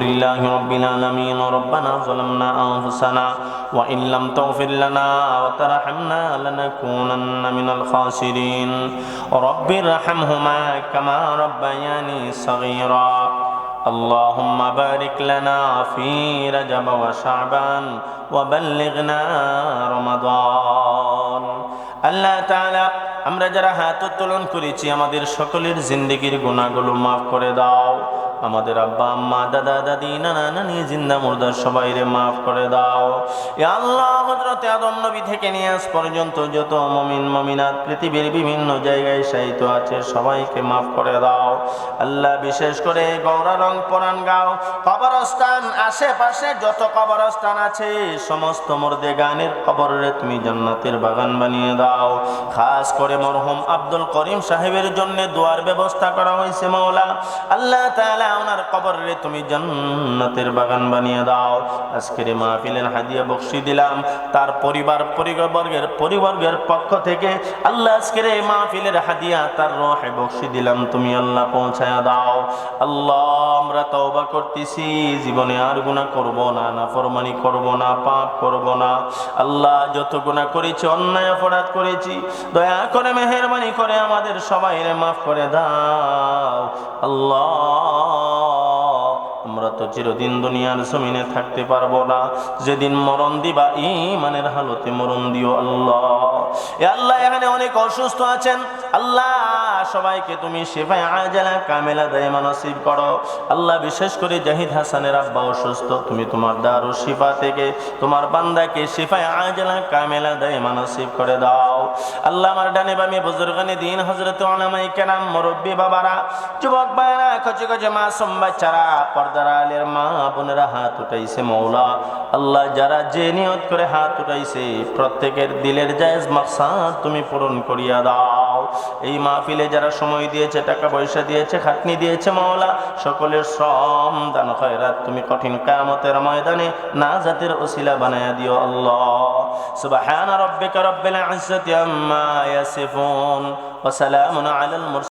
لله رب العالمين ربنا ظلمنا أنفسنا وإن لم تغفر لنا وترحمنا لنكونن من الخاسرين رب ارحمهما كما ربياني صغيرا اللهم بارك لنا في رجب وشعبان وبلغنا رمضان আল্লাহ তাআলা আমরা যারা হাত উত্তোলন করেছি আমাদের সকলের জিন্দেগির গুনাহগুলো মাফ করে দাও। আমাদের আব্বা আম্মা দাদা দাদি নানা নানি জিন্দা মুর্দা সবাইরে মাফ করে দাও। ইয়া আল্লাহ হযরত আদম নবী থেকে নিয়ে আজ পর্যন্ত যত মুমিন মুমিনাত পৃথিবীর বিভিন্ন জায়গায় শায়িত আছে সবাইকে মাফ করে দাও। আল্লাহ বিশেষ করে গৌরারং পরানগাঁও কবরস্থান আশেপাশে যত কবরস্থান আছে সমস্ত মুর্দেগানের কবরে তুমি জান্নাতের বাগান বানিয়ে দাও। খাস করে মরহুম আব্দুল করিম সাহেবের জন্য দোয়ার ব্যবস্থা করা হয়েছে মাওলা। আল্লাহ তাআলা ওনার কবরে তুমি জান্নাতের বাগান বানিয়ে দাও। আজকের মাহফিলের হাদিয়া বকশি দিলাম তার পরিবারের পক্ষ থেকে আল্লাহ আজকের এই মাহফিলের হাদিয়া তার রূহে বকশি দিলাম তুমি আল্লাহ পৌঁছায়া দাও। আল্লাহ আমরা তওবা করতেছি জীবনে আর গুনাহ করব না, নাফরমানি করব না, পাপ করব না। আল্লাহ যত গুনাহ করেছি অন্যায় অপরাধ করেছি দয়া করে মেহেরবানি করে আমাদের সবাইরে মাফ করে দাও। আল্লাহ আমরা তো চিরদিন দুনিয়ার জমিনে থাকতে পারবো না, যেদিন মরণ দিবা ঈমানের হালতে মরণ দিও আল্লাহ। এ আল্লাহ এখানে অনেক অসুস্থ আছেন আল্লাহ সবাইকে তুমি শিফায়ে আজলা কামেলা দাইমা নসিব করো। আল্লাহ বিশেষ করে জাহিদ হাসানের আব্বা অসুস্থ, তুমি তোমার দারুশ শিফা থেকে তোমার বান্দাকে শিফায়ে আজলা কামেলা দাইমা নসিব করে দাও। আল্লাহ আমার ডানে বামে বুজুর্গানে দিন হযরত উলামায়ে কেরাম মুরব্বি বাবারা যুবক ভাইরা কচি কচি মাসুম বাচ্চারা পর্দার আলের মা বোনেরা হাত উঠাইছে মাওলা। আল্লাহ যারা যে নিয়ত করে হাত উঠাইছে প্রত্যেকের দিলের জায়েজ মাকসাদ তুমি পূরণ করিয়া দাও। এই মাহফিলে যারা সময় দিয়েছে টাকা পয়সা দিয়েছে খাটনি দিয়েছে মাওলা সকলের শ্রম দান খয়রাত তুমি কঠিন কিয়ামতের ময়দানে নাজাতের ওসিলা বানায়া দিও আল্লাহ। সুবহান রাব্বিকা রাব্বিল ইজ্জাতি আম্মা ইয়াসিফুন ওয়া সালামুন আলাল মুরসালিন।